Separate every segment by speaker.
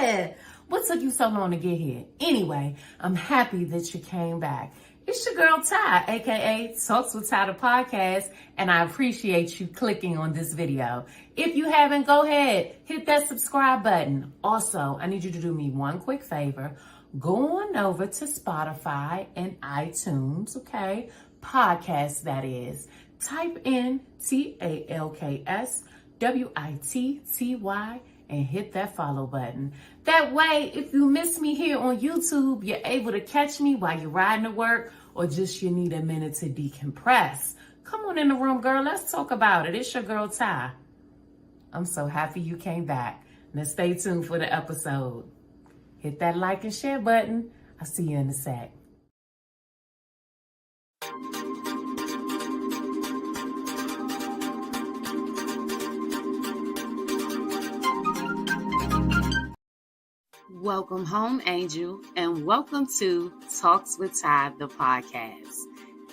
Speaker 1: What took you so long to get here? Anyway, I'm happy that you came back. It's your girl Ty, aka Talks with Ty the podcast, and I appreciate you clicking on this video. If you haven't, go ahead, hit that subscribe button. Also, I need you to do me one quick favor. Go on over to Spotify and iTunes, okay? Podcast, that is. Type in TalksWitTy and hit that follow button. That way, if you miss me here on YouTube, you're able to catch me while you're riding to work or just you need a minute to decompress. Come on in the room, girl. Let's talk about it. It's your girl, Ty. I'm so happy you came back. Now stay tuned for the episode. Hit that like and share button. I'll see you in a sec. Welcome home, Angel, and welcome to Talks with Ty, the podcast.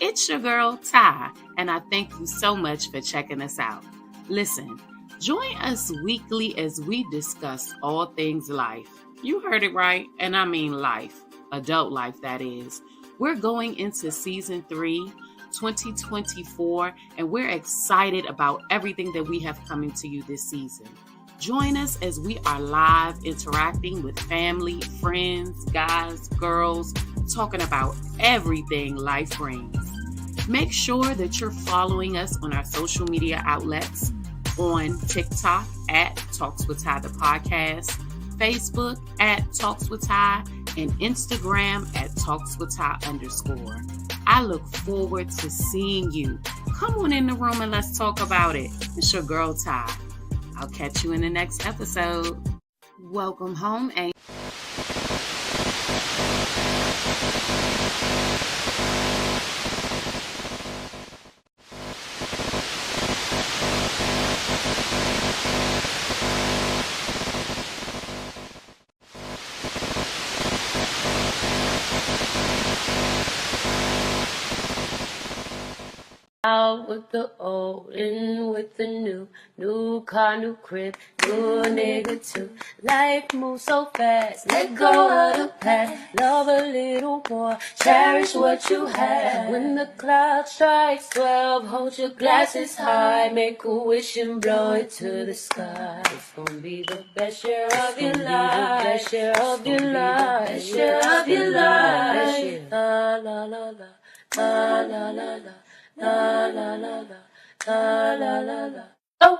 Speaker 1: It's your girl, Ty, and I thank you so much for checking us out. Listen, join us weekly as we discuss all things life. You heard it right, and I mean life, adult life, that is. We're going into season 3, 2024, and we're excited about everything that we have coming to you this season. Join us as we are live interacting with family, friends, guys, girls, talking about everything life brings. Make sure that you're following us on our social media outlets on TikTok at Talks with Ty the podcast, Facebook at Talks with Ty, and Instagram at TalksWitTy_. I look forward to seeing you. Come on in the room and let's talk about it. It's your girl, Ty. I'll catch you in the next episode. Welcome home, Angel.
Speaker 2: Out with the old, in with the new car, new crib, new nigga too. Life moves so fast, let go of the past, love a little more, cherish what you have. When the clock strikes 12, hold your glasses high, make a wish and blow it to the sky. It's gonna be the best year of your life, best year of your life, best year of your life. La la la la, la la la la. La la la la, la la la la. Oh,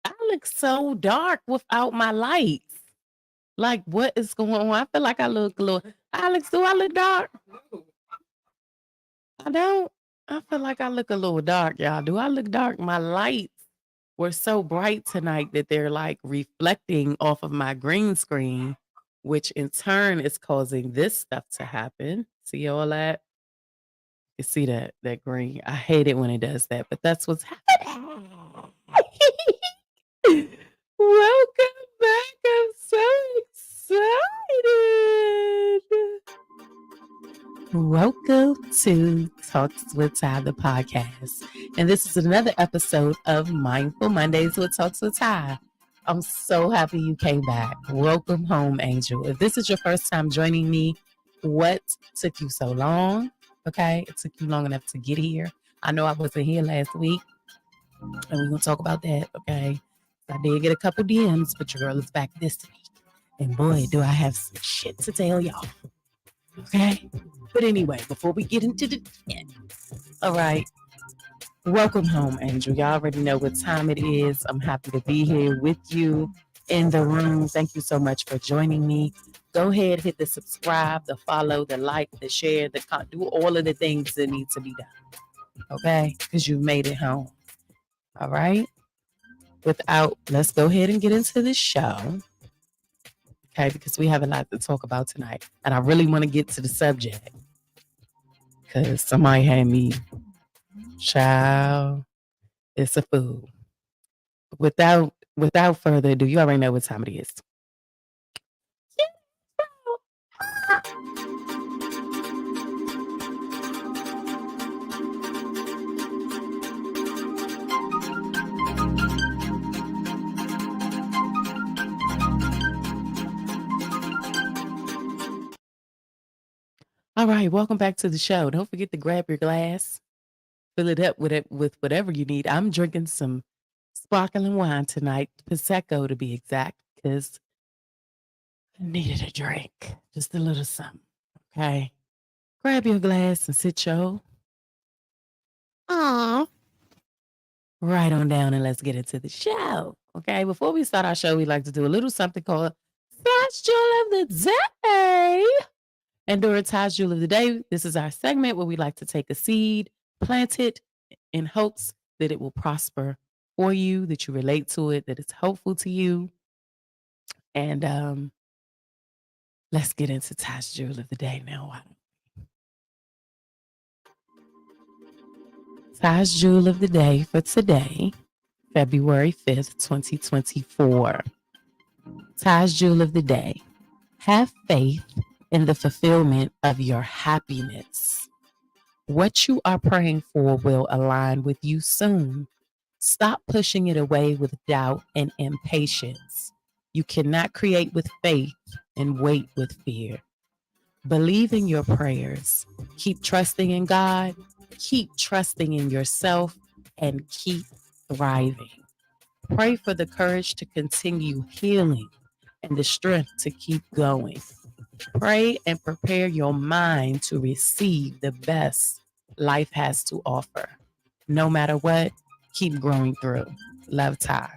Speaker 1: I look so dark without my lights. Like, what is going on? I feel like I look a little. Alex, do I look dark? I don't. I feel like I look a little dark, y'all. Do I look dark? My lights were so bright tonight that they're like reflecting off of my green screen, which in turn is causing this stuff to happen. See all that? You see that green? I hate it when it does that, but that's what's happening. Welcome back. I'm so excited. Welcome to Talks with Ty, the podcast. And this is another episode of Mindful Mondays with Talks with Ty. I'm so happy you came back. Welcome home, Angel. If this is your first time joining me, what took you so long? Okay, it took you long enough to get here. I know I wasn't here last week, and we're going to talk about that, okay? I did get a couple DMs, but your girl is back this week. And boy, do I have some shit to tell y'all. Okay? But anyway, before we get into the... All right. Welcome home, Angel. Y'all already know what time it is. I'm happy to be here with you in the room. Thank you so much for joining me. Go ahead, hit the subscribe, the follow, the like, the share, do all of the things that need to be done. Okay? Because you made it home. All right? Let's go ahead and get into the show. Okay? Because we have a lot to talk about tonight. And I really want to get to the subject. Because somebody had me... Child, it's a fool. Without further ado, you already know what time it is. All right, welcome back to the show. Don't forget to grab your glass, fill it up with whatever you need. I'm drinking some sparkling wine tonight, Prosecco to be exact, because I needed a drink, just a little something. Okay, grab your glass and sit your right on down and let's get into the show. Okay, before we start our show, we like to do a little something called Flash Jewel of the Day. And during Taj Jewel of the Day, this is our segment where we like to take a seed, plant it in hopes that it will prosper for you, that you relate to it, that it's helpful to you. And let's get into Taj Jewel of the Day now. Taj Jewel of the Day for today, February 5th, 2024. Taj Jewel of the Day. Have faith in the fulfillment of your happiness. What you are praying for will align with you soon. Stop pushing it away with doubt and impatience. You cannot create with faith and wait with fear. Believe in your prayers. Keep trusting in God. Keep trusting in yourself and keep thriving. Pray for the courage to continue healing and the strength to keep going. Pray and prepare your mind to receive the best life has to offer. No matter what, keep growing through. Love, Ty.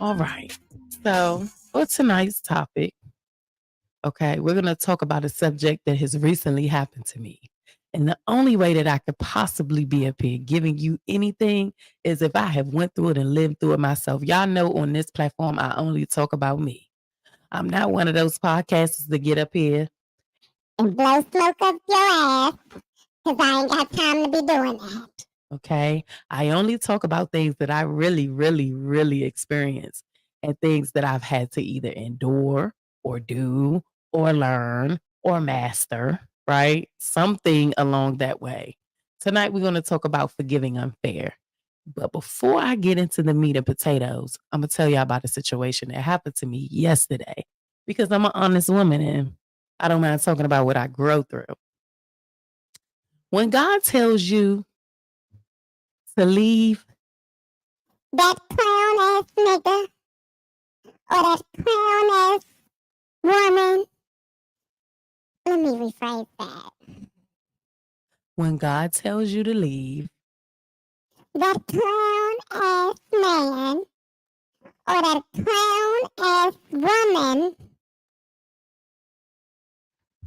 Speaker 1: All right. So, for tonight's topic, okay, we're going to talk about a subject that has recently happened to me. And the only way that I could possibly be up here giving you anything is if I have went through it and lived through it myself. Y'all know on this platform, I only talk about me. I'm not one of those podcasters that get up here
Speaker 3: and blow smoke up your ass, because I ain't got time to be doing that.
Speaker 1: Okay. I only talk about things that I really, really, really experience and things that I've had to either endure or do or learn or master, right? Something along that way. Tonight, we're going to talk about forgiving unfair. But before I get into the meat and potatoes, I'm going to tell you about a situation that happened to me yesterday because I'm an honest woman and I don't mind talking about what I grow through. When God tells you to leave
Speaker 3: that clown ass nigga or that clown ass woman. Let me rephrase that.
Speaker 1: When God tells you to leave
Speaker 3: that clown ass man or that clown ass woman.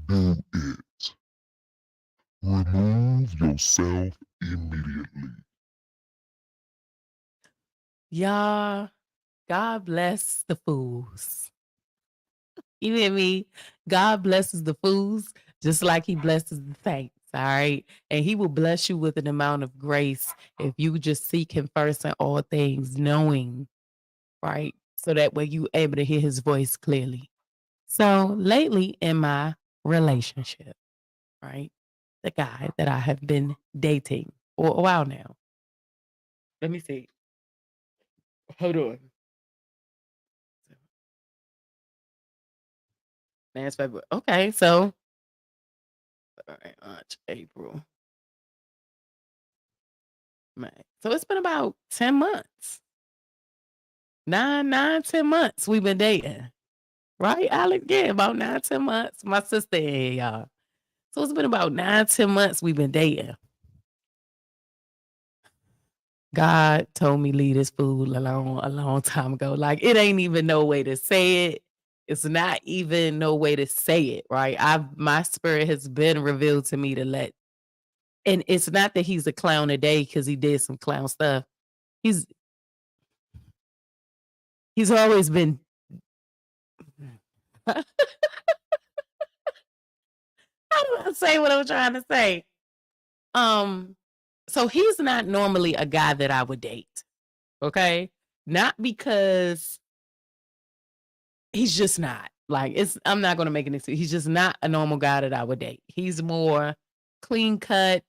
Speaker 4: Do it. Remove yourself immediately.
Speaker 1: y'all, God bless the fools. You hear me? God blesses the fools just like he blesses the saints. All right. And he will bless you with an amount of grace if you just seek him first in all things, knowing, right? So that way you able to hear his voice clearly. So lately in my relationship, right? The guy that I have been dating for a while now. Let me see. Hold on. Last February. Okay, so all right, March, April, May. So it's been about 10 months. 10 months we've been dating. Right, Alex? Yeah, about 9-10 months. My sister in here, y'all. So it's been about 9-10 months we've been dating. God told me leave this fool alone a long time ago. Like, it ain't even no way to say it. It's not even no way to say it, right? My spirit has been revealed to me to let, and it's not that he's a clown today because he did some clown stuff. He's always been how do I say what I'm trying to say? So he's not normally a guy that I would date. Okay? Not because he's just not. Like, I'm not gonna make an excuse. He's just not a normal guy that I would date. He's more clean cut.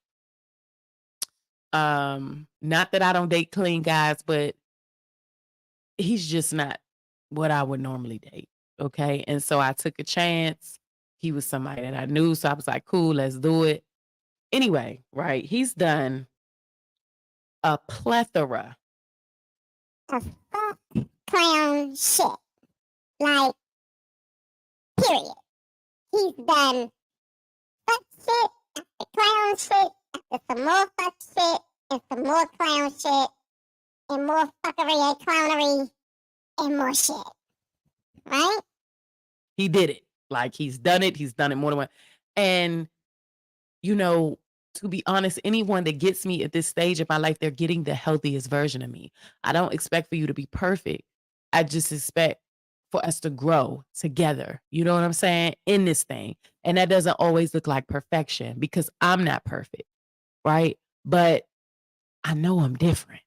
Speaker 1: Not that I don't date clean guys, but he's just not what I would normally date. Okay. And so I took a chance. he was somebody that I knew. So I was like, cool, let's do it. Anyway, right. He's done a plethora.
Speaker 3: Of fuck clown shit. Like, period. He's done fuck shit after clown shit after some more fuck shit and some more clown shit and more fuckery and clownery and more shit. Right?
Speaker 1: He did it. Like, he's done it. He's done it more than one. And, you know, to be honest, anyone that gets me at this stage of my life, they're getting the healthiest version of me. I don't expect for you to be perfect. I just expect for us to grow together. You know what I'm saying? In this thing. And that doesn't always look like perfection because I'm not perfect. Right? But I know I'm different.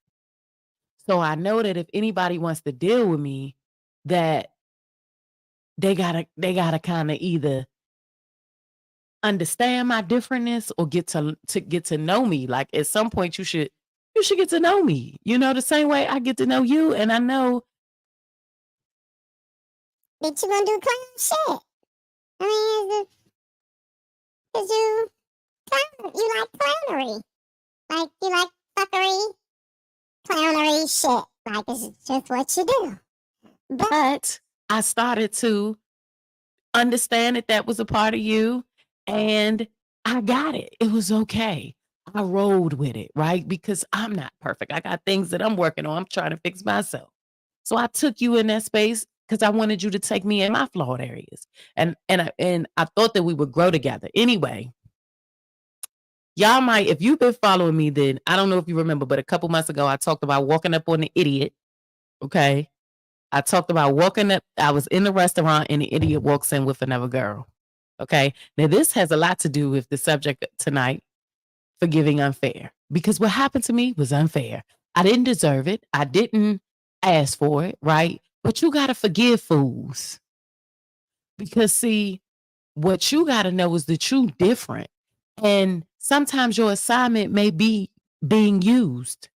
Speaker 1: So I know that if anybody wants to deal with me, that they gotta kind of either understand my differentness or get to know me. Like at some point you should get to know me. You know, the same way I get to know you, and I know
Speaker 3: that you gonna do clown shit. I mean, because you like clownery. Like, you like fuckery, clownery shit. Like, it's just what you do.
Speaker 1: but I started to understand that was a part of you, and I got it. It was okay. I rolled with it, right? Because I'm not perfect. I got things that I'm working on. I'm trying to fix myself. So I took you in that space because I wanted you to take me in my flawed areas. And I thought that we would grow together. Anyway, y'all might, if you've been following me, then I don't know if you remember, but a couple months ago, I talked about walking up on the idiot. Okay. I talked about walking up. I was in the restaurant and the idiot walks in with another girl. Okay. Now, this has a lot to do with the subject tonight, forgiving unfair, because what happened to me was unfair. I didn't deserve it. I didn't ask for it. Right. But you got to forgive fools because, see, what you got to know is that you different. And sometimes your assignment may be being used.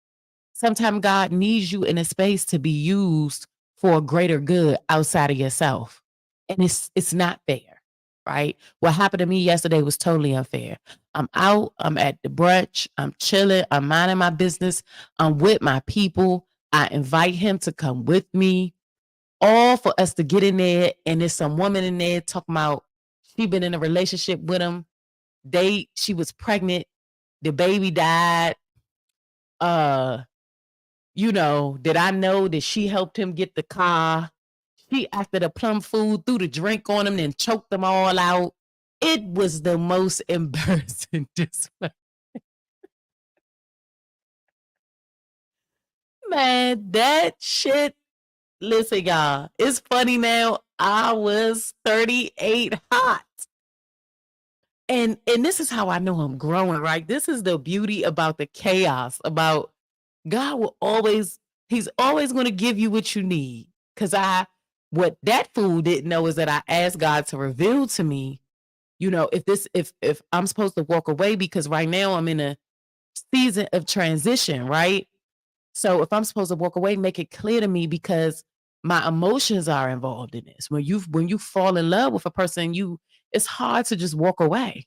Speaker 1: Sometimes God needs you in a space to be used for a greater good outside of yourself. And it's not fair, right? What happened to me yesterday was totally unfair. I'm out, I'm at the brunch, I'm chilling, I'm minding my business, I'm with my people. I invite him to come with me, all for us to get in there. And there's some woman in there talking about she been in a relationship with him. She was pregnant, the baby died. You know, did I know that she helped him get the car? She acted a plum fool, threw the drink on him, then choked them all out. It was the most embarrassing display. Man, that shit. Listen, y'all, it's funny now. I was 38 hot. And this is how I know I'm growing, right? This is the beauty about the chaos, about God will always, he's always going to give you what you need. Because what that fool didn't know is that I asked God to reveal to me, you know, if I'm supposed to walk away, because right now I'm in a season of transition, right? So if I'm supposed to walk away, make it clear to me, because my emotions are involved in this. When you fall in love with a person, it's hard to just walk away,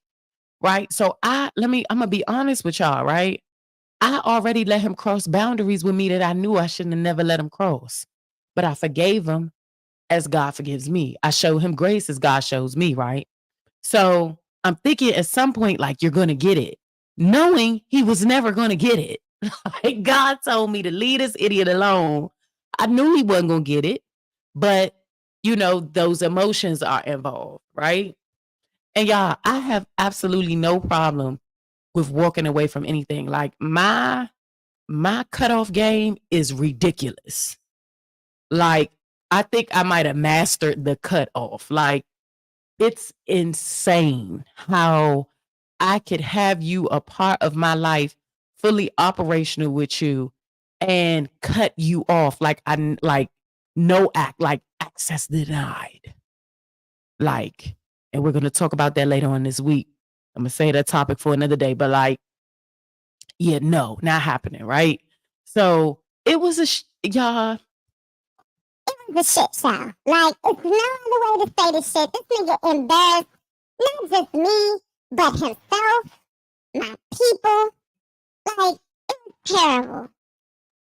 Speaker 1: right? So I'm gonna be honest with y'all, right? I already let him cross boundaries with me that I knew I shouldn't have never let him cross. But I forgave him as God forgives me. I show him grace as God shows me, right? So I'm thinking at some point, like, you're going to get it, knowing he was never going to get it. Like, God told me to leave this idiot alone. I knew he wasn't going to get it, but you know, those emotions are involved, right? And y'all, I have absolutely no problem with walking away from anything. Like my cutoff game is ridiculous. Like, I think I might have mastered the cutoff. Like, it's insane how I could have you a part of my life, fully operational with you, and cut you off. Like, no access denied. Like, and we're going to talk about that later on this week. I'm going to say that topic for another day, but like, yeah, no, not happening, right? So it was y'all.
Speaker 3: It was a shit show. Like, it's no other way to say this shit. This nigga embarrassed Not just me, but himself, my people. Like, it was terrible.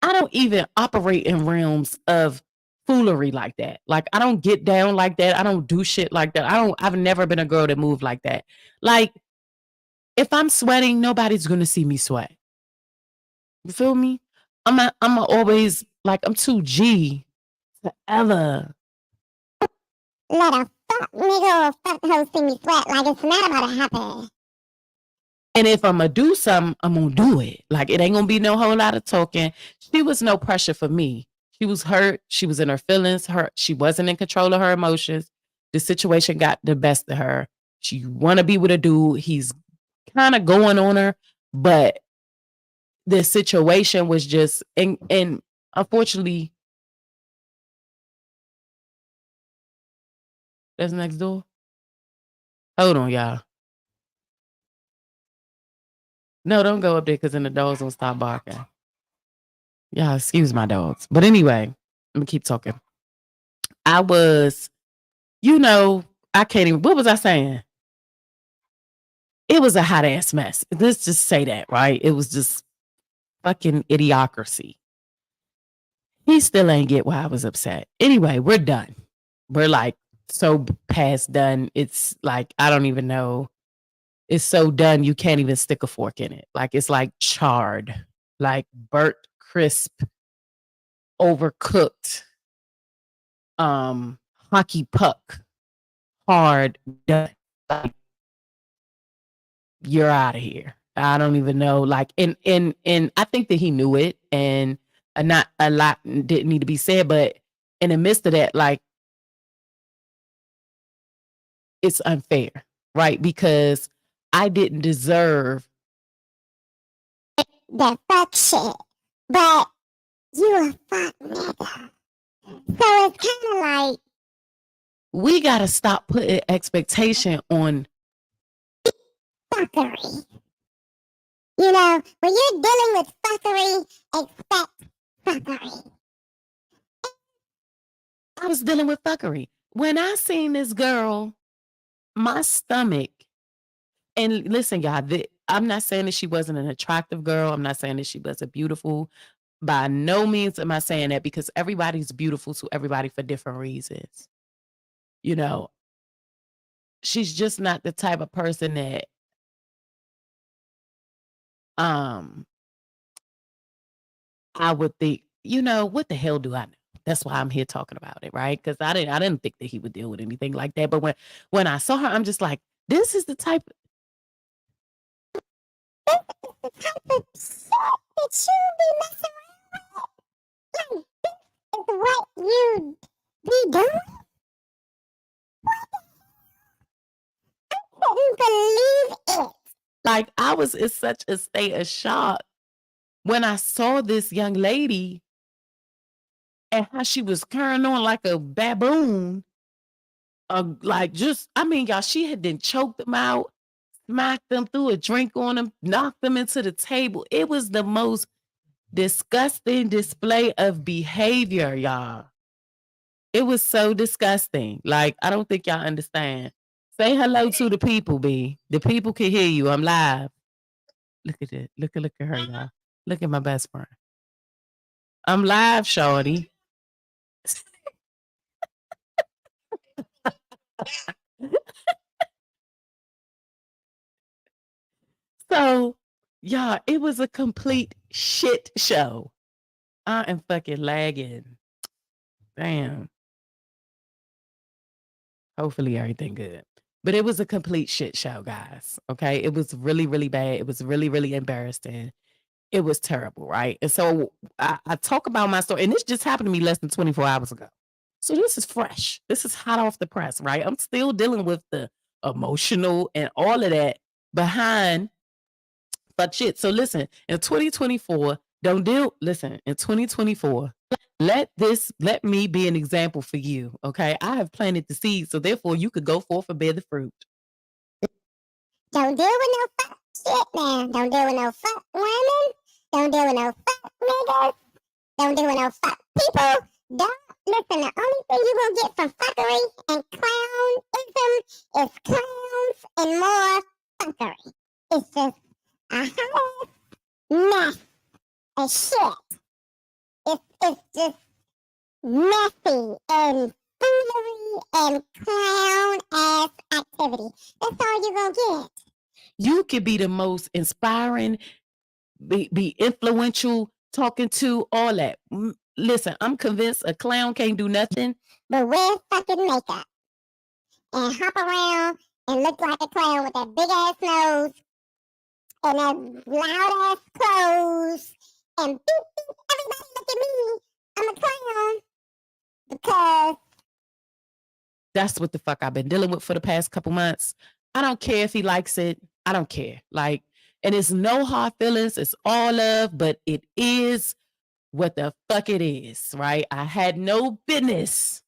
Speaker 1: I don't even operate in realms of foolery like that. Like, I don't get down like that. I don't do shit like that. I've never been a girl that moved like that. Like, if I'm sweating, nobody's gonna see me sweat. You feel me? I'm always like, I'm too G forever.
Speaker 3: Let a fuck nigga or fuck hoe see me sweat like it's not about to happen.
Speaker 1: And if I'm gonna do something, I'm gonna do it. Like, it ain't gonna be no whole lot of talking. She was no pressure for me. She was hurt. She was in her feelings. She wasn't in control of her emotions. The situation got the best of her. She want to be with a dude. He's kind of going on her, but the situation was just, and unfortunately, that's next door. Hold on, y'all. No, don't go up there because then the dogs don't stop barking. Yeah, excuse my dogs. But anyway, let me keep talking. I was, I can't even, what was I saying? It was a hot ass mess. Let's just say that, right? It was just fucking idiocracy. He still ain't get why I was upset. Anyway, we're done. We're like so past done. It's like, I don't even know. It's so done, you can't even stick a fork in it. Like, it's like charred, like burnt crisp, overcooked, hockey puck, hard, done. Like, you're out of here. I don't even know. Like, and I think that he knew it, and not a lot didn't need to be said, but in the midst of that, like, it's unfair, right? Because I didn't deserve
Speaker 3: that fuck shit. But you a fuck nigga. So it's kind of like,
Speaker 1: we got to stop putting expectation on
Speaker 3: fuckery. You know, when you're dealing with fuckery, expect fuckery.
Speaker 1: I was dealing with fuckery. When I seen this girl, my stomach, and listen, y'all, I'm not saying that she wasn't an attractive girl. I'm not saying that she wasn't beautiful. By no means am I saying that, because everybody's beautiful to everybody for different reasons. She's just not the type of person that I would think, what the hell do I know? That's why I'm here talking about it, right? Because I didn't think that he would deal with anything like that. But when I saw her, I'm just like, this is the type of
Speaker 3: shit that you be messing around with. Like, this is what you be doing? I couldn't believe it.
Speaker 1: Like, I was in such a state of shock when I saw this young lady and how she was carrying on like a baboon. Y'all, she had then choked them out, smacked them, threw a drink on them, knocked them into the table. It was the most disgusting display of behavior, y'all. It was so disgusting. Like, I don't think y'all understand. Say hello to the people, B. The people can hear you. I'm live. Look at it. Look at her, y'all. Look at my best friend. I'm live, shorty. So, yeah, it was a complete shit show. I am fucking lagging. Damn. Hopefully everything good. But it was a complete shit show, guys. Okay. It was really, really bad. It was really, really embarrassing. It was terrible, right? And so I talk about my story, and this just happened to me less than 24 hours ago. So this is fresh. This is hot off the press, right? I'm still dealing with the emotional and all of that behind fuck shit. So listen, in 2024, in 2024, let me be an example for you. Okay. I have planted the seed, so therefore you could go forth and bear the fruit.
Speaker 3: Don't deal with no fuck shit, man. Don't deal with no fuck women. Don't deal with no fuck niggas. Don't deal with no fuck people. Don't listen, the only thing you're going to get from fuckery and clownism is clowns and more fuckery. It's just a hot mess of shit. It's just messy and foolery and clown-ass activity. That's all you're going to get.
Speaker 1: You could be the most inspiring, be influential, talking to, all that. Listen, I'm convinced a clown can't do nothing
Speaker 3: but wear fucking makeup and hop around and look like a clown with that big ass nose and that loud ass clothes and beep, beep, everybody look at me. I'm a clown because
Speaker 1: that's what the fuck I've been dealing with for the past couple months. I don't care if he likes it. I don't care. Like, and it's no hard feelings. It's all love, but it is what the fuck it is, right? I had no business.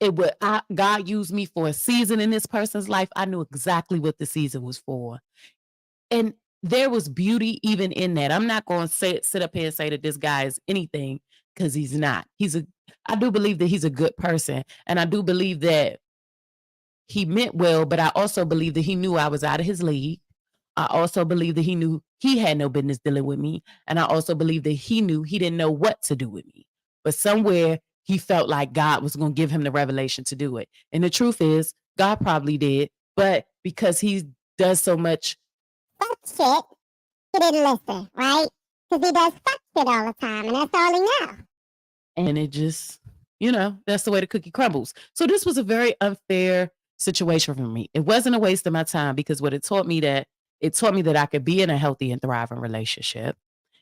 Speaker 1: God used me for a season in this person's life. I knew exactly what the season was for. And there was beauty even in that. I'm not going to sit up here and say that this guy is anything, because he's not. I do believe that he's a good person. And I do believe that he meant well, but I also believe that he knew I was out of his league. I also believe that he knew he had no business dealing with me. And I also believe that he knew he didn't know what to do with me. But somewhere he felt like God was going to give him the revelation to do it. And the truth is, God probably did. But because he does so much
Speaker 3: fuck shit, he didn't listen, right? Because he does fuck shit all the time, and that's all he knows.
Speaker 1: And it just, that's the way the cookie crumbles. So this was a very unfair situation for me. It wasn't a waste of my time, because what it taught me that I could be in a healthy and thriving relationship.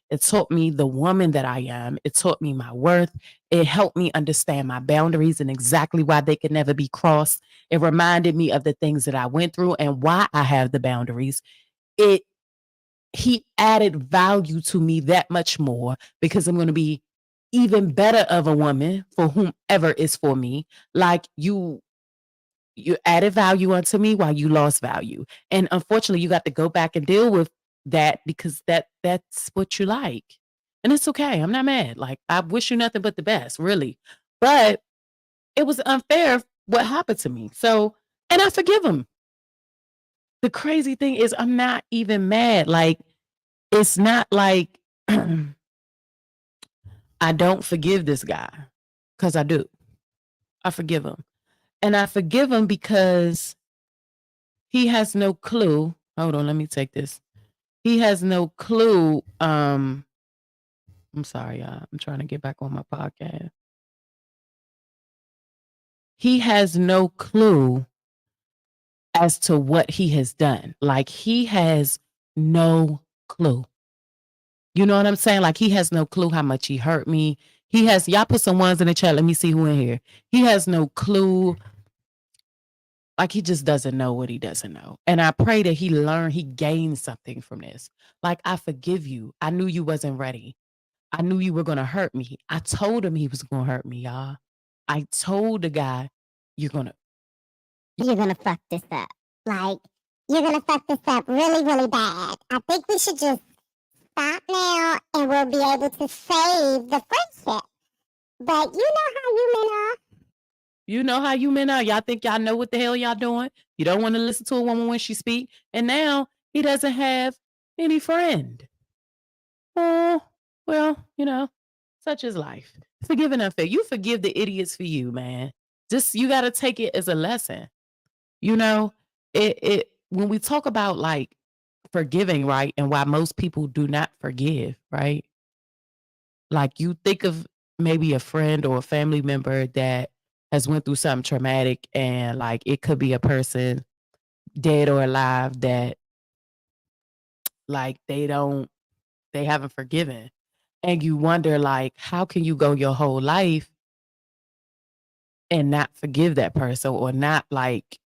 Speaker 1: It taught me the woman that I am. It taught me my worth. It helped me understand my boundaries and exactly why they could never be crossed. It reminded me of the things that I went through and why I have the boundaries. He added value to me that much more, because I'm going to be even better of a woman for whomever is for me. Like you added value onto me while you lost value. And unfortunately, you got to go back and deal with that, because that's what you like. And it's okay. I'm not mad. Like, I wish you nothing but the best, really. But it was unfair what happened to me. So, and I forgive him. The crazy thing is, I'm not even mad. Like, it's not like I don't forgive this guy, because I do. I forgive him. And I forgive him because he has no clue. Hold on, let me take this. He has no clue. I'm sorry, y'all. I'm trying to get back on my podcast. He has no clue as to what he has done. Like, he has no clue. You know what I'm saying? Like, he has no clue how much he hurt me. Y'all put some ones in the chat. Let me see who in here. He has no clue. Like, he just doesn't know what he doesn't know. And I pray that he gained something from this. Like, I forgive you. I knew you wasn't ready. I knew you were going to hurt me. I told him he was going to hurt me, y'all. I told the guy, you're going
Speaker 3: to fuck this up. Like, you're going to fuck this up really, really bad. I think we should just stop now, and we'll be able to save the friendship. But you know how you men are.
Speaker 1: You know how you men are. Y'all think y'all know what the hell y'all doing. You don't want to listen to a woman when she speak. And now he doesn't have any friend. Oh, well, such is life. Forgive and unfair. You forgive the idiots for you, man. Just, you got to take it as a lesson. When we talk about like forgiving, right? And why most people do not forgive, right? Like, you think of maybe a friend or a family member that has went through something traumatic, and like, it could be a person dead or alive that like they haven't forgiven. And you wonder, like, how can you go your whole life and not forgive that person, or not like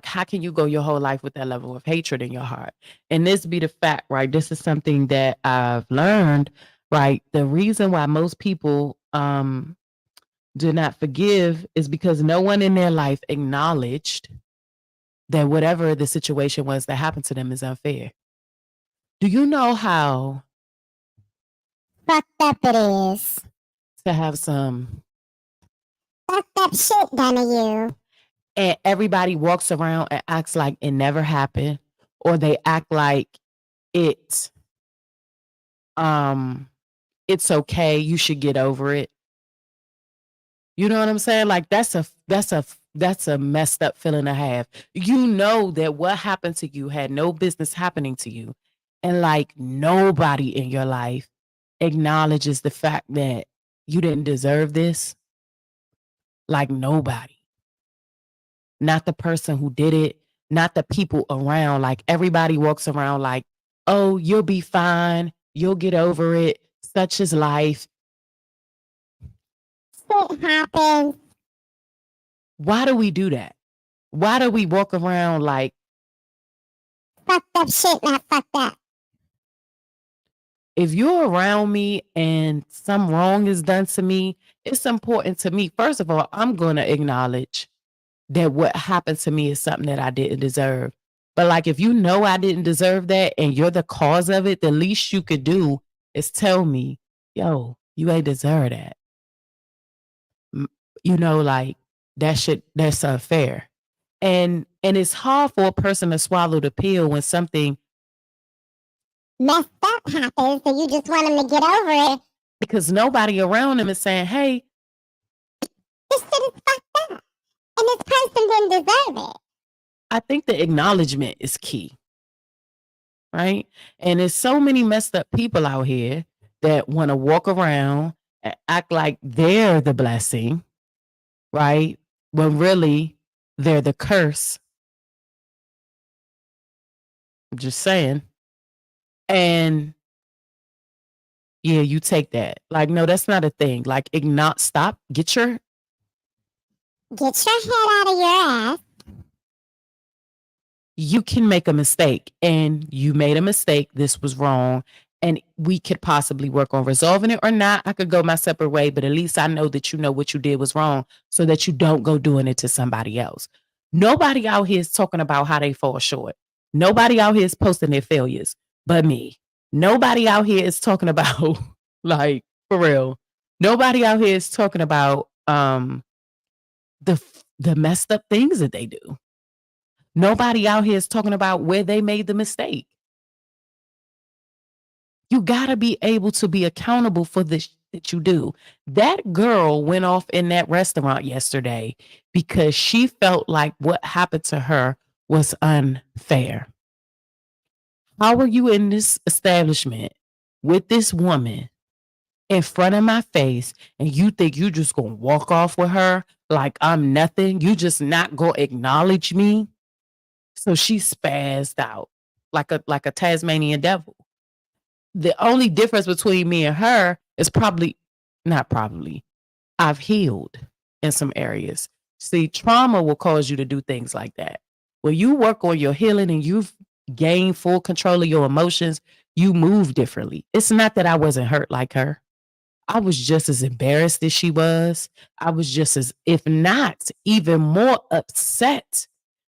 Speaker 1: how can you go your whole life with that level of hatred in your heart? And this be the fact, right? This is something that I've learned, right? The reason why most people do not forgive is because no one in their life acknowledged that whatever the situation was that happened to them is unfair. Do you know how
Speaker 3: fucked up it is
Speaker 1: to have some
Speaker 3: fucked up shit done to you.
Speaker 1: And everybody walks around and acts like it never happened, or they act like it's it's okay, you should get over it. You know what I'm saying? Like that's a messed up feeling to have. You know that what happened to you had no business happening to you. And like nobody in your life acknowledges the fact that you didn't deserve this. Like nobody. Not the person who did it, not the people around. Like everybody walks around like, oh, you'll be fine. You'll get over it. Such is life.
Speaker 3: Shit happens.
Speaker 1: Why do we do that? Why do we walk around like
Speaker 3: Fucked up shit, not fucked up.
Speaker 1: if you're around me and some wrong is done to me, it's important to me. First of all, I'm going to acknowledge that what happened to me is something that I didn't deserve. But like, if you know I didn't deserve that and you're the cause of it, the least you could do is tell me, yo, you ain't deserve that. You know, like that's unfair. And it's hard for a person to swallow the pill when something
Speaker 3: Messed up happens, so you just want them to get over it.
Speaker 1: because nobody around them is saying, hey,
Speaker 3: This shit is fucked up. And this person didn't deserve it.
Speaker 1: I think the acknowledgement is key. Right? And there's so many messed up people out here that want to walk around and act like they're the blessing, right? When really they're the curse. I'm just saying. And yeah, you take that. Like, no, that's not a thing. Like, stop, get your
Speaker 3: head out of your ass.
Speaker 1: You can make a mistake, and you made a mistake. This was wrong. And we could possibly work on resolving it or not. I could go my separate way, but at least I know that you know what you did was wrong so that you don't go doing it to somebody else. Nobody out here is talking about how they fall short. Nobody out here is posting their failures but me. Nobody out here is talking about, like, for real. Nobody out here is talking about the messed up things that they do. Nobody out here is talking about where they made the mistake. You got to be able to be accountable for this that you do. That girl went off in that restaurant yesterday because she felt like what happened to her was unfair. How are you in this establishment with this woman in front of my face and you think you just going to walk off with her like I'm nothing? You just not going to acknowledge me? So she spazzed out like a Tasmanian devil. The only difference between me and her is I've healed in some areas. See, trauma will cause you to do things like that. When you work on your healing and you've gained full control of your emotions, you move differently. It's not that I wasn't hurt like her. I was just as embarrassed as she was. I was just as, if not even more upset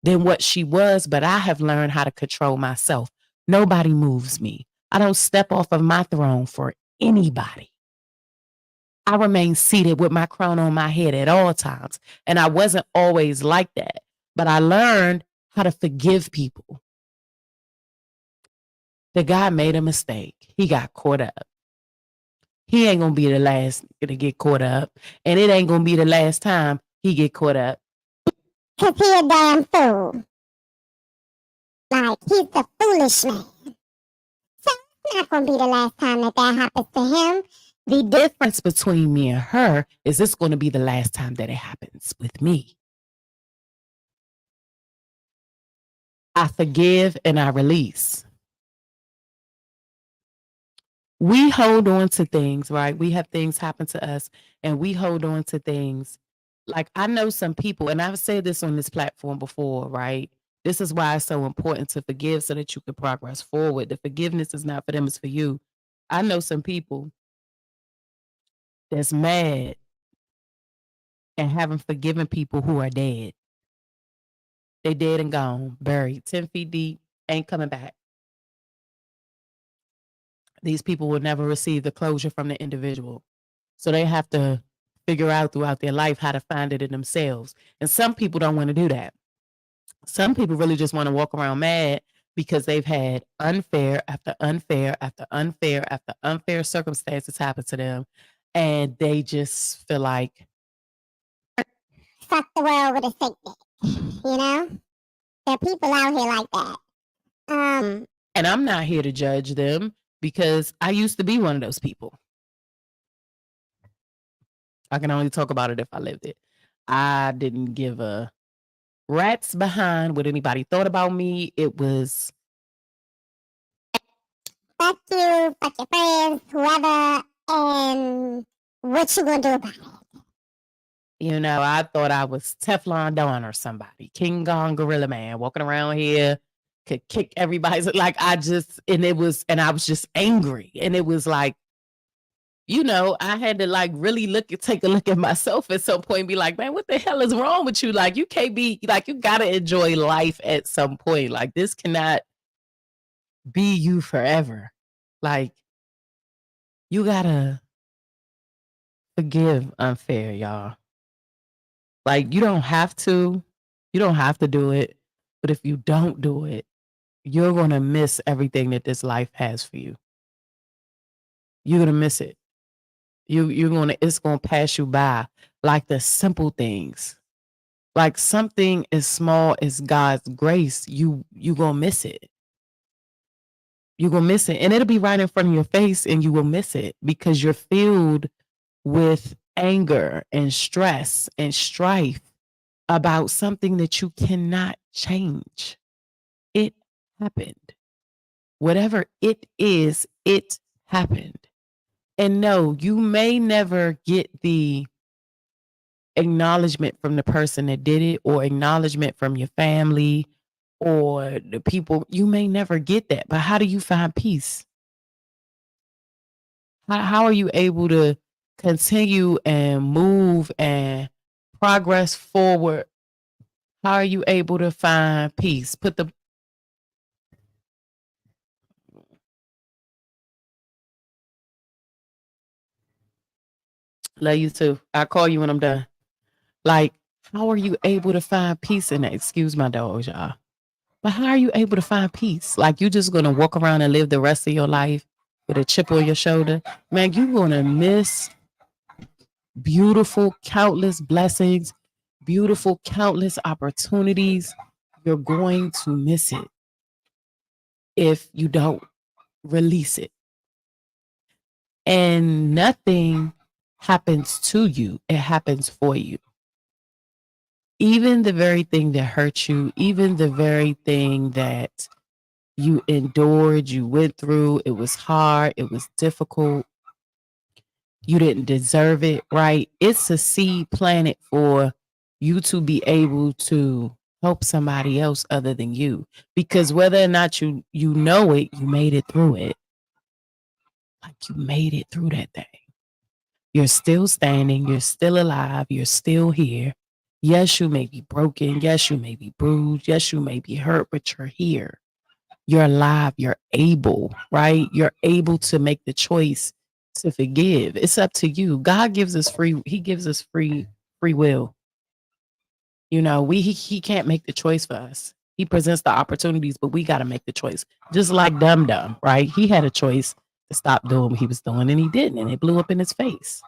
Speaker 1: than what she was, but I have learned how to control myself. Nobody moves me. I don't step off of my throne for anybody. I remain seated with my crown on my head at all times. And I wasn't always like that, but I learned how to forgive people. The guy made a mistake. He got caught up. He ain't going to be the last to get caught up. And it ain't going to be the last time he get caught up.
Speaker 3: Because he a damn fool. Like, he's a foolish man. So it's not going to be the last time that happens to him.
Speaker 1: The difference between me and her is it's going to be the last time that it happens with me. I forgive and I release. We hold on to things, right? We have things happen to us and we hold on to things. Like I know some people, and I've said this on this platform before, right? This is why it's so important to forgive so that you can progress forward. The forgiveness is not for them, it's for you. I know some people that's mad and haven't forgiven people who are dead. They dead and gone, buried 10 feet deep, ain't coming back. These people will never receive the closure from the individual. So they have to figure out throughout their life how to find it in themselves. And some people don't want to do that. Some people really just want to walk around mad because they've had unfair after unfair after unfair after unfair circumstances happen to them. And they just feel like,
Speaker 3: fuck the world with a sick dick. You know? There are people out here like that.
Speaker 1: And I'm not here to judge them because I used to be one of those people. I can only talk about it if I lived it. I didn't give a rat's behind what anybody thought about me. It was
Speaker 3: fuck you, fuck your friends, whoever, and what you gonna do about it?
Speaker 1: You know, I thought I was Teflon Don or somebody, King Kong Gorilla Man, walking around here, could kick everybody's like I was just angry. And it was like, you know, I had to like really take a look at myself at some point and be like, man, what the hell is wrong with you? Like, you can't be like, you got to enjoy life at some point. Like, this cannot be you forever. Like, you got to forgive unfair, y'all. Like, you don't have to do it. But if you don't do it, you're going to miss everything that this life has for you. You're going to miss it. It's going to pass you by, like the simple things. Like something as small as God's grace, you going to miss it. You're going to miss it. And it'll be right in front of your face and you will miss it because you're filled with anger and stress and strife about something that you cannot change. It happened. Whatever it is, it happened. And no, you may never get the acknowledgement from the person that did it or acknowledgement from your family or the people. You may never get that. But how do you find peace? How are you able to continue and move and progress forward? How are you able to find peace? Love you too. I'll call you when I'm done. Like, how are you able to find peace in that? Excuse my dogs, y'all. But how are you able to find peace? Like, you just going to walk around and live the rest of your life with a chip on your shoulder? Man, you're going to miss beautiful, countless blessings, beautiful, countless opportunities. You're going to miss it if you don't release it. And nothing happens to you. It happens for you. Even the very thing that hurt you, even the very thing that you endured, you went through, it was hard, it was difficult, you didn't deserve it, right? It's a seed planted for you to be able to help somebody else other than you. Because whether or not you know it, you made it through it. Like, you made it through that thing. You're still standing, you're still alive, you're still here. Yes, you may be broken. Yes, you may be bruised. Yes, you may be hurt, but you're here. You're alive. You're able, right? You're able to make the choice to forgive. It's up to you. God gives us he gives us free will. You know, he can't make the choice for us. He presents the opportunities, but we got to make the choice. Just like Dum Dum, right? He had a choice to stop doing what he was doing and he didn't, and it blew up in his face.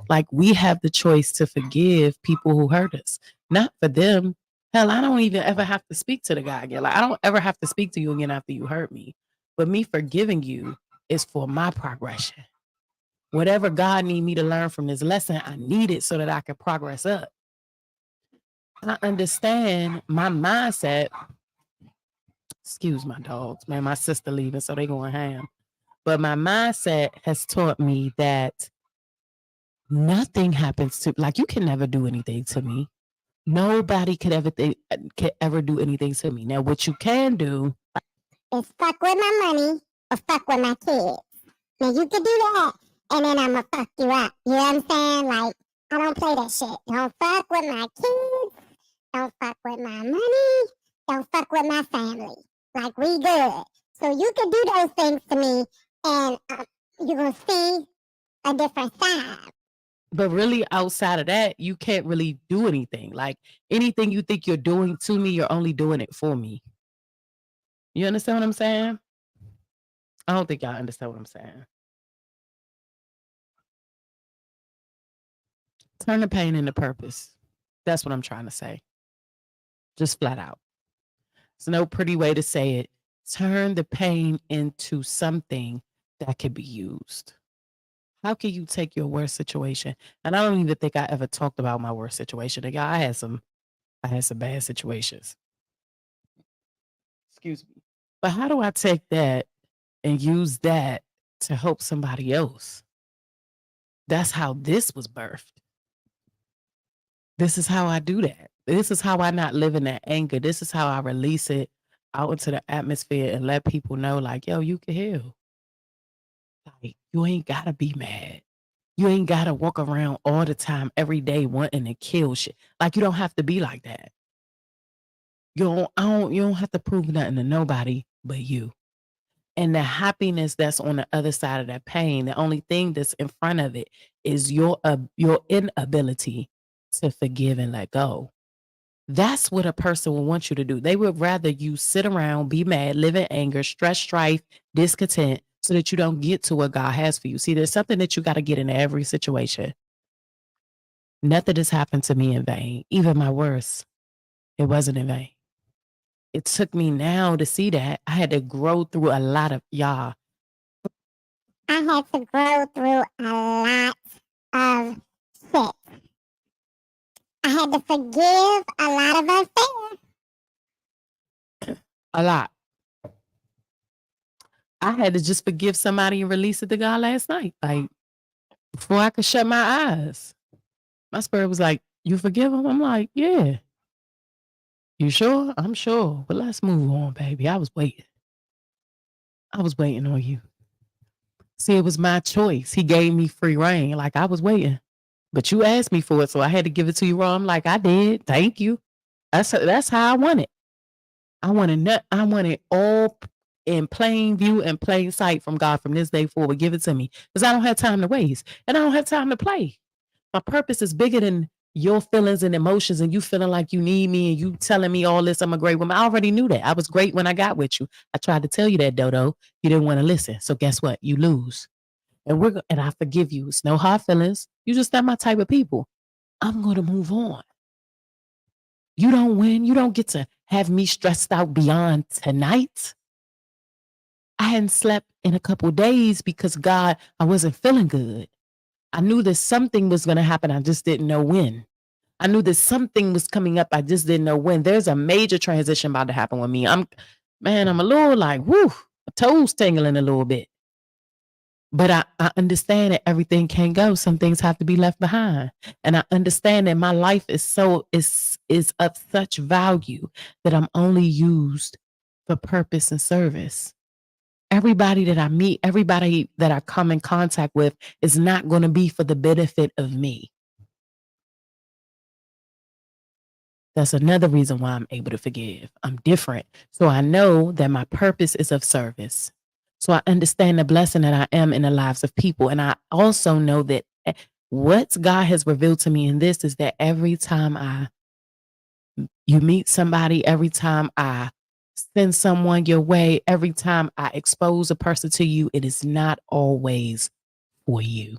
Speaker 1: Like, we have the choice to forgive people who hurt us, not for them. Hell, I don't even ever have to speak to the guy again. Like, I don't ever have to speak to you again after you hurt me. But me forgiving you is for my progression. Whatever God need me to learn from this lesson, I need it so that I can progress up. I understand my mindset. Excuse my dogs, man. My sister leaving, so they going ham. But my mindset has taught me that nothing happens to, like, you can never do anything to me. Nobody could ever do anything to me. Now, what you can do
Speaker 3: is fuck with my money or fuck with my kids. Now, you can do that, and then I'm going to fuck you up. You know what I'm saying? Like, I don't play that shit. Don't fuck with my kids. Don't fuck with my money. Don't fuck with my family. Like, we good. So you can do those things to me, and you're going to see a different side.
Speaker 1: But really, outside of that, you can't really do anything. Like anything you think you're doing to me, you're only doing it for me. You understand what I'm saying? I don't think y'all understand what I'm saying. Turn the pain into purpose. That's what I'm trying to say. Just flat out. There's no pretty way to say it. Turn the pain into something that can be used. How can you take your worst situation? And I don't even think I ever talked about my worst situation. Again, I had some bad situations. Excuse me. But how do I take that and use that to help somebody else? That's how this was birthed. This is how I do that. This is how I not live in that anger. This is how I release it out into the atmosphere and let people know, like, yo, you can heal. Like, you ain't gotta be mad. You ain't gotta walk around all the time, every day, wanting to kill shit. Like, you don't have to be like that. You don't have to prove nothing to nobody but you. And the happiness that's on the other side of that pain, the only thing that's in front of it is your inability to forgive and let go. That's what a person will want you to do. They would rather you sit around, be mad, live in anger, stress, strife, discontent, so that you don't get to what God has for you. See, there's something that you got to get in every situation. Nothing has happened to me in vain. Even my worst, it wasn't in vain. It took me now to see that. I had to grow through a lot of y'all.
Speaker 3: I had to grow through a lot of shit. I had to forgive a lot of unfair.
Speaker 1: A lot. I had to just forgive somebody and release it to God last night. Like, before I could shut my eyes. My spirit was like, you forgive him? I'm like, yeah. You sure? I'm sure. But let's move on, baby. I was waiting. I was waiting on you. See, it was my choice. He gave me free reign. Like, I was waiting. But you asked me for it, so I had to give it to you raw. I'm like, I did. Thank you. That's how I want it. I want it all in plain view and plain sight from God from this day forward. Give it to me. Because I don't have time to waste. And I don't have time to play. My purpose is bigger than your feelings and emotions and you feeling like you need me and you telling me all this. I'm a great woman. I already knew that. I was great when I got with you. I tried to tell you that, Dodo. You didn't want to listen. So guess what? You lose. And I forgive you. It's no hard feelings. You just not my type of people. I'm going to move on. You don't win. You don't get to have me stressed out beyond tonight. I hadn't slept in a couple of days because God, I wasn't feeling good. I knew that something was going to happen. I just didn't know when. I knew that something was coming up. I just didn't know when. There's a major transition about to happen with me. I'm a little like, whoo, my toes tingling a little bit. But I understand that everything can't go. Some things have to be left behind. And I understand that my life is of such value that I'm only used for purpose and service. Everybody that I meet, everybody that I come in contact with is not going to be for the benefit of me. That's another reason why I'm able to forgive. I'm different. So I know that my purpose is of service. So I understand the blessing that I am in the lives of people. And I also know that what God has revealed to me in this is that every time you meet somebody, every time I send someone your way, every time I expose a person to you, it is not always for you.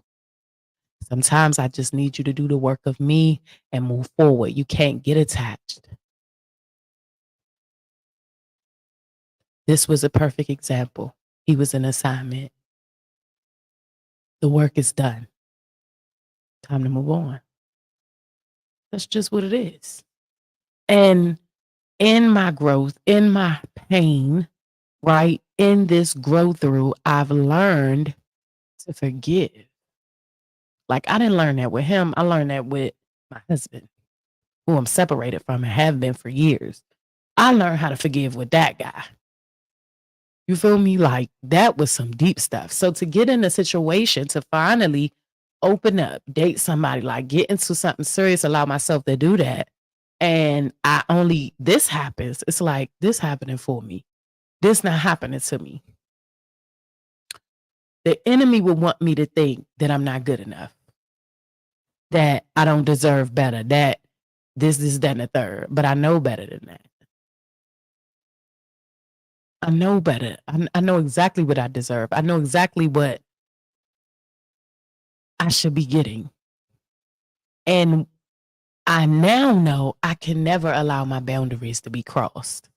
Speaker 1: Sometimes I just need you to do the work of me and move forward. You can't get attached. This was a perfect example. He was an assignment. The work is done. Time to move on. That's just what it is. And in my growth, in my pain, right, in this growth through, I've learned to forgive. Like, I didn't learn that with him. I learned that with my husband, who I'm separated from and have been for years. I learned how to forgive with that guy. You feel me? Like, that was some deep stuff. So to get in a situation to finally open up, date somebody, like get into something serious, allow myself to do that. And this happens. It's like, this happening for me. This not happening to me. The enemy would want me to think that I'm not good enough. that I don't deserve better, that this, that, and the third. But I know better than that. I know better. I know exactly what I deserve. I know exactly what I should be getting. And I now know I can never allow my boundaries to be crossed.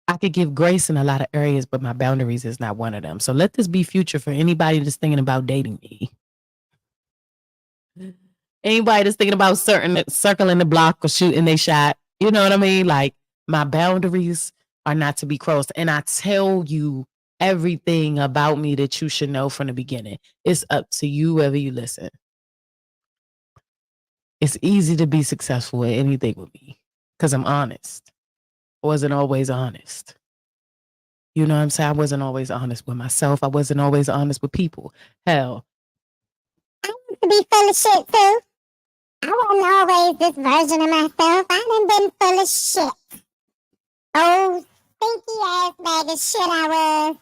Speaker 1: I could give grace in a lot of areas, but my boundaries is not one of them. So let this be future for anybody that's thinking about dating me. Anybody that's thinking about circling the block or shooting they shot. You know what I mean? Like, my boundaries are not to be crossed. And I tell you everything about me that you should know from the beginning. It's up to you whether you listen. It's easy to be successful at anything with me because I'm honest. I wasn't always honest. You know what I'm saying? I wasn't always honest with myself. I wasn't always honest with people. Hell,
Speaker 3: I used to be full of shit too. I wasn't always this version of myself. I done been full of shit. Oh, stinky ass bag of shit I was.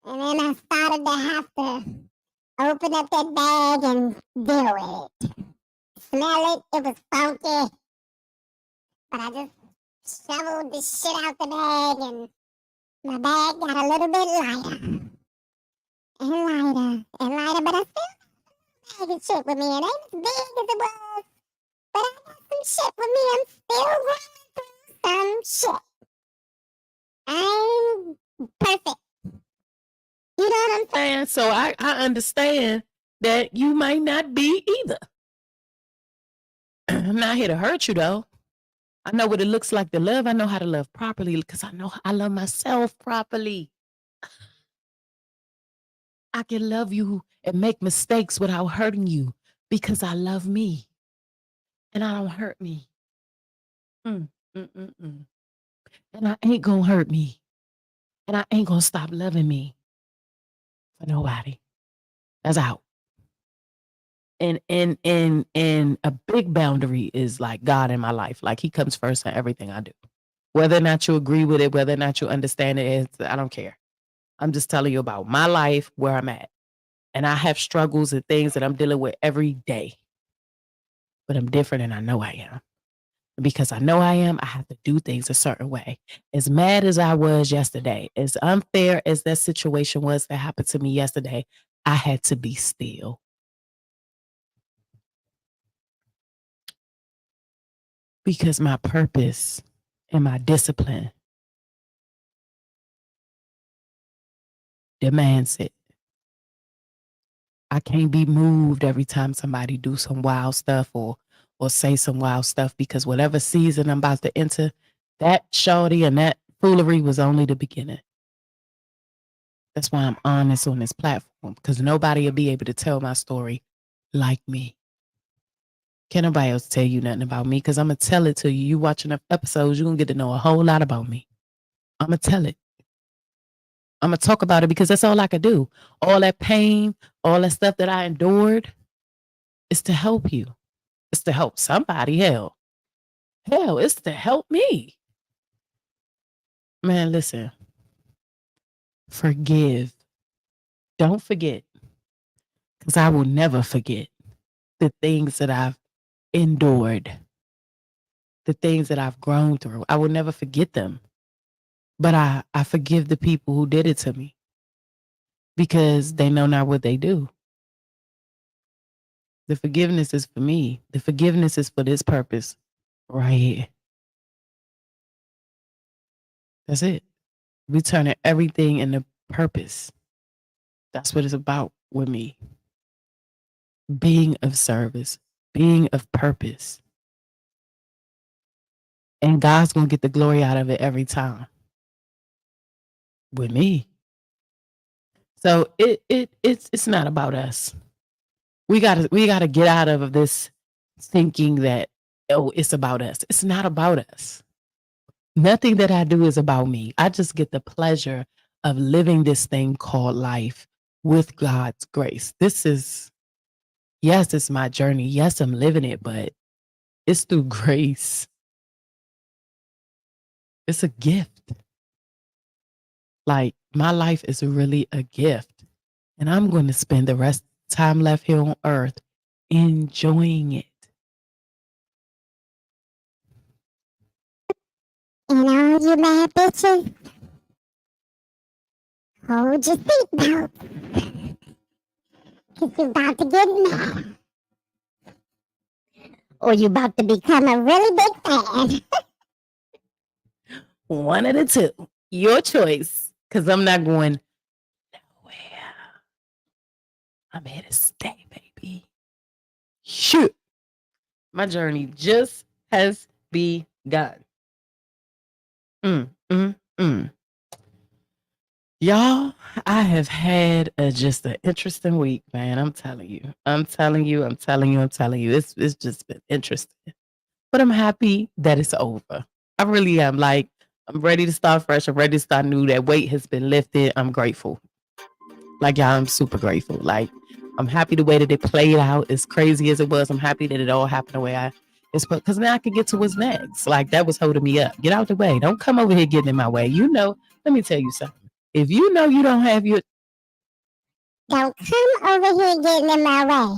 Speaker 3: And then I started to have to open up that bag and deal with it. Smell it, it was funky. But I just shoveled the shit out the bag and my bag got a little bit lighter. And lighter. And lighter, but I still got a bag of shit with me. It ain't as big as it was. But I got some shit with me. I'm still going through some shit. I'm perfect. You know what I'm saying?
Speaker 1: and so I understand that you might not be either. I'm not here to hurt you though. I know what it looks like to love. I know how to love properly because I know I love myself properly. I can love you and make mistakes without hurting you because I love me and I don't hurt me. And I ain't gonna hurt me. And I ain't gonna stop loving me for nobody. That's out. And a big boundary is like God in my life. Like, he comes first in everything I do. Whether or not you agree with it, whether or not you understand it, I don't care. I'm just telling you about my life, where I'm at. And I have struggles and things that I'm dealing with every day. But I'm different and I know I am. Because I know I am, I have to do things a certain way. As mad as I was yesterday, as unfair as that situation was that happened to me yesterday, I had to be still. Because my purpose and my discipline demands it. I can't be moved every time somebody do some wild stuff or say some wild stuff, because whatever season I'm about to enter, that shawty and that foolery was only the beginning. That's why I'm honest on this platform, because nobody will be able to tell my story like me. Can't nobody else tell you nothing about me, because I'm going to tell it to you. You watching the episodes, you're going to get to know a whole lot about me. I'm going to tell it. I'm going to talk about it because that's all I could do. All that pain, all that stuff that I endured is to help you. It's to help somebody. Hell, it's to help me. Man, listen. Forgive. Don't forget. Because I will never forget the things that I've endured. The things that I've grown through. I will never forget them. But I forgive the people who did it to me. Because they know not what they do. The forgiveness is for me. The forgiveness is for this purpose right here. That's it. We turning everything into purpose. That's what it's about with me. Being of service, being of purpose. And God's going to get the glory out of it every time. With me. So it's not about us. We gotta get out of this thinking that, oh, it's about us. It's not about us. Nothing that I do is about me. I just get the pleasure of living this thing called life with God's grace. This is, yes, it's my journey. Yes, I'm living it, but it's through grace. It's a gift. Like, my life is really a gift. And I'm going to spend the rest of the time left here on earth enjoying it.
Speaker 3: And all you mad bitches, hold your seatbelt. Cause you about to get mad. Or you about to become a really big fan.
Speaker 1: One of the two. Your choice. Because I'm not going nowhere. I'm here to stay, baby. Shoot. My journey just has begun. Y'all, I have had just an interesting week, man. I'm telling you. It's just been interesting. But I'm happy that it's over. I really am. Like, I'm ready to start fresh. I'm ready to start new. That weight has been lifted. I'm grateful. Like, y'all, I'm super grateful. Like, I'm happy the way that it played out, as crazy as it was. I'm happy that it all happened the way it's because now I can get to what's next. Like, that was holding me up. Get out the way. Don't come over here getting in my way. Let me tell you something. If you know you don't have your...
Speaker 3: Don't come over here getting in my way.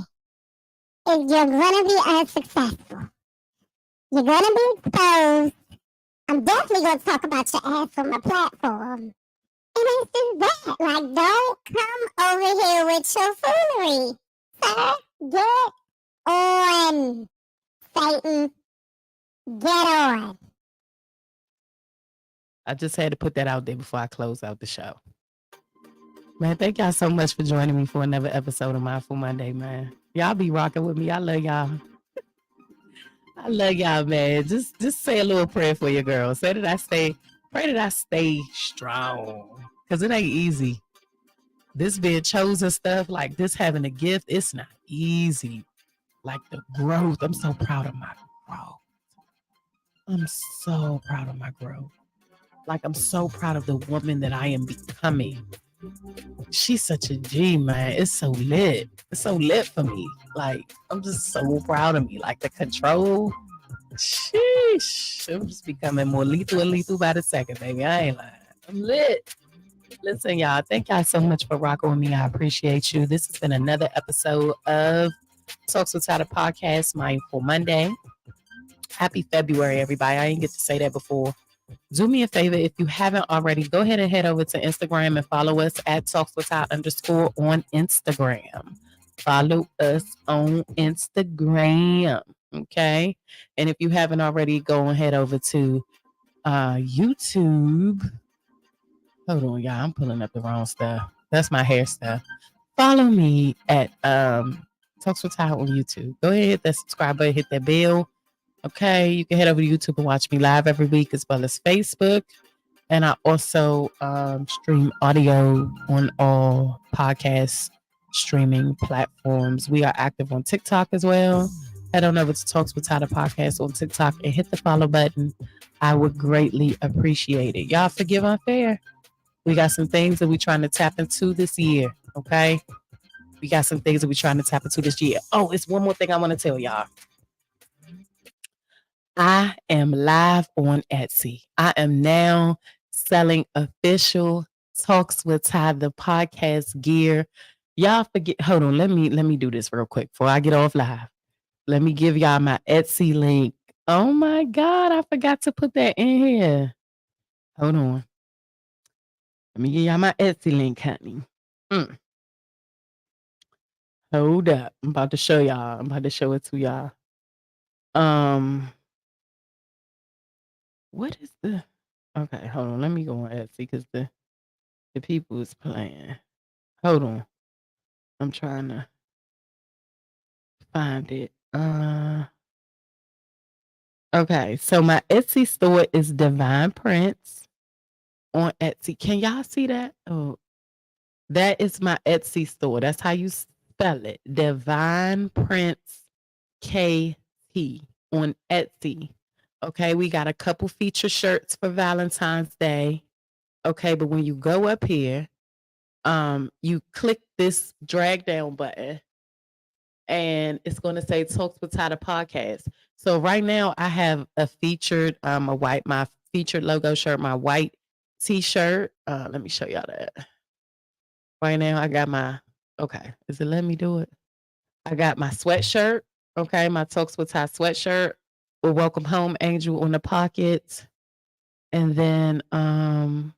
Speaker 3: If you're gonna be unsuccessful, you're gonna be exposed. I'm definitely gonna talk about your ass on my platform. And it's just that. Like, don't come over here with your foolery. Sir, get on. Satan, get on.
Speaker 1: I just had to put that out there before I close out the show. Man, thank y'all so much for joining me for another episode of Mindful Monday, man. Y'all be rocking with me. I love y'all. I love y'all, man. Just say a little prayer for your girl. Pray that I stay strong. Because it ain't easy. This being chosen stuff, like this having a gift, it's not easy. Like the growth. I'm so proud of my growth. Like, I'm so proud of the woman that I am becoming. She's such a G, man. It's so lit. It's so lit for me. Like, I'm just so proud of me. Like, the control. Sheesh. I'm just becoming more lethal and lethal by the second, baby. I ain't lying. I'm lit. Listen, y'all. Thank y'all so much for rocking with me. I appreciate you. This has been another episode of TalksWitTy the podcast, Mindful Monday. Happy February, everybody. I didn't get to say that before. Do me a favor, if you haven't already, go ahead and head over to Instagram and follow us at TalksWitTy _ on Instagram. Follow us on Instagram, okay? And if you haven't already, go and head over to YouTube. Hold on, y'all. I'm pulling up the wrong stuff. That's my hair stuff. Follow me at TalksWitTy on YouTube. Go ahead, hit that subscribe button, hit that bell. Okay, you can head over to YouTube and watch me live every week, as well as Facebook. And I also stream audio on all podcast streaming platforms. We are active on TikTok as well. Head on over to TalksWitTy the podcast on TikTok and hit the follow button. I would greatly appreciate it. Y'all forgive unfair. We got some things that we're trying to tap into this year, okay? We got some things that we're trying to tap into this year. Oh, it's one more thing I want to tell y'all. I am live on Etsy. I am now selling official TalksWitTy the podcast gear. Y'all forget. Hold on. Let me do this real quick before I get off live. Let me give y'all my Etsy link. Oh my God, I forgot to put that in here. Hold on. Let me give y'all my Etsy link, honey. Hold up. I'm about to show y'all. I'm about to show it to y'all. What is the... Okay, hold on. Let me go on Etsy because the people is playing. Hold on. I'm trying to find it. Okay, so my Etsy store is Divine Prince on Etsy. Can y'all see that? Oh, that is my Etsy store. That's how you spell it. Divine Prince KT on Etsy. Okay, we got a couple feature shirts for Valentine's Day. Okay, but when you go up here, you click this drag down button and it's going to say TalksWitTy the podcast. So right now I have a featured, my featured logo shirt, my white t-shirt. Let me show y'all that. Right now I got my, okay. Is it letting me do it? I got my sweatshirt. Okay, my Talks with Ty sweatshirt with Welcome Home Angel on the pockets. And then I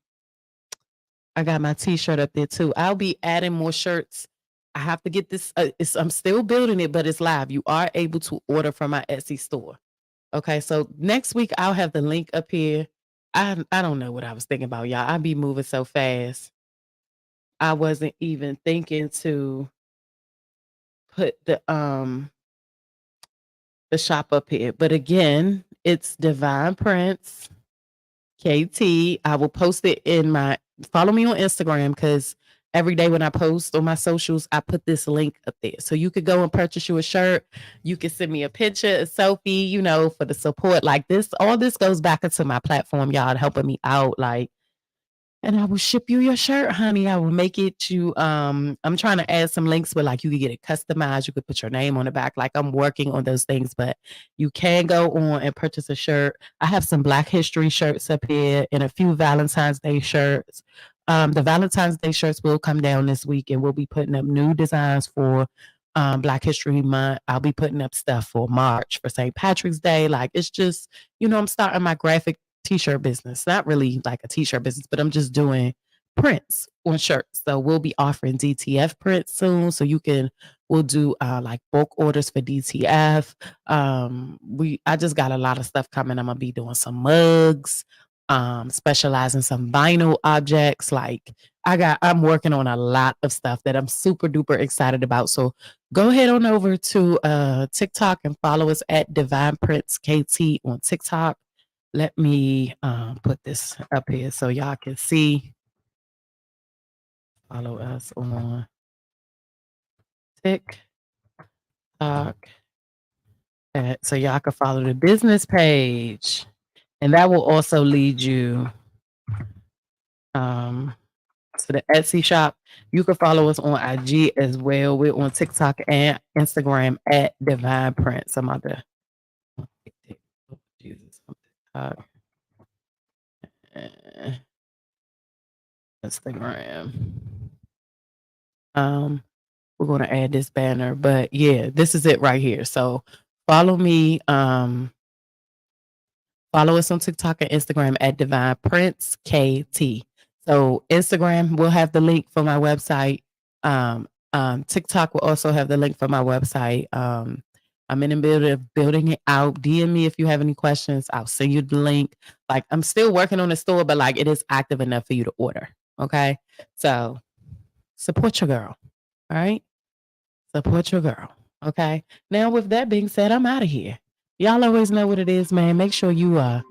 Speaker 1: got my t-shirt up there too. I'll be adding more shirts. I have to get this. I'm still building it, but it's live. You are able to order from my Etsy store. Okay, so next week I'll have the link up here. I don't know what I was thinking about, y'all. I be moving so fast. I wasn't even thinking to put the shop up here. But again, it's Divine Prince KT. I will post it in my follow me on Instagram because every day when I post on my socials, I put this link up there. So you could go and purchase you a shirt. You can send me a picture, a selfie, for the support. Like this, all this goes back into my platform, y'all, helping me out. Like, and I will ship you your shirt, honey. I will make it you. I'm trying to add some links where like you could get it customized. You could put your name on the back. Like I'm working on those things, but you can go on and purchase a shirt. I have some Black History shirts up here and a few Valentine's Day shirts. The Valentine's Day shirts will come down this week, and we'll be putting up new designs for Black History Month. I'll be putting up stuff for March for St. Patrick's Day. Like it's just, I'm starting my graphic t-shirt business. Not really like a t-shirt business, but I'm just doing prints on shirts. So we'll be offering DTF prints soon. So we'll do like bulk orders for DTF. I just got a lot of stuff coming. I'm gonna be doing some mugs, specialize in some vinyl objects. Like I'm working on a lot of stuff that I'm super duper excited about. So go ahead on over to TikTok and follow us at Divine Prince KT on TikTok. Let me put this up here so y'all can see. Follow us on TikTok. So y'all can follow the business page. And that will also lead you to the Etsy shop. You can follow us on IG as well. We're on TikTok and Instagram at Divine Prince. I'm about to Jesus. Instagram. We're going to add this banner, but yeah, this is it right here. So follow me. Follow us on TikTok and Instagram at Divine Prince KT. So Instagram will have the link for my website. TikTok will also have the link for my website. I'm in the middle of building it out. DM me if you have any questions. I'll send you the link. Like I'm still working on the store, but like it is active enough for you to order. Okay. So support your girl. All right. Support your girl. Okay. Now, with that being said, I'm out of here. Y'all always know what it is, man. Make sure you are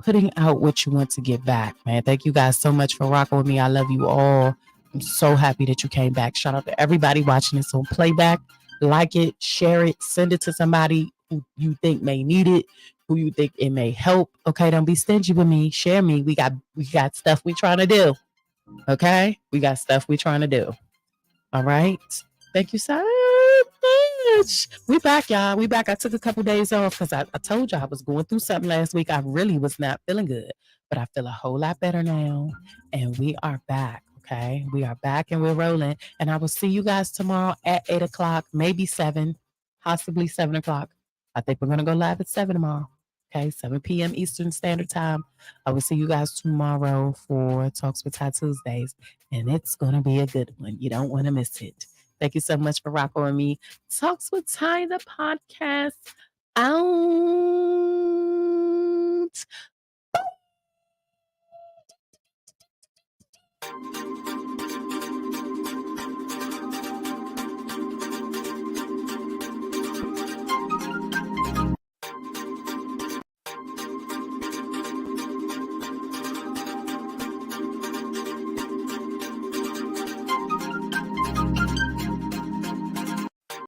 Speaker 1: putting out what you want to get back, man. Thank you guys so much for rocking with me. I love you all. I'm so happy that you came back. Shout out to everybody watching this on playback. Like it, share it, send it to somebody who you think may need it, who you think it may help. Okay, don't be stingy with me. Share me. We got stuff we trying to do. Okay, we got stuff we trying to do. All right. Thank you so much. We back, y'all. We back. I took a couple days off because I told you I was going through something last week. I really was not feeling good, but I feel a whole lot better now. And we are back. Okay. We are back and we're rolling. And I will see you guys tomorrow at 8 o'clock, maybe 7, possibly 7 o'clock. I think we're going to go live at 7 tomorrow. Okay, 7 p.m. Eastern Standard Time. I will see you guys tomorrow for Talks with Ty Tuesdays, and it's going to be a good one. You don't want to miss it. Thank you so much for rocking with me. Talks with Ty, the podcast. Out.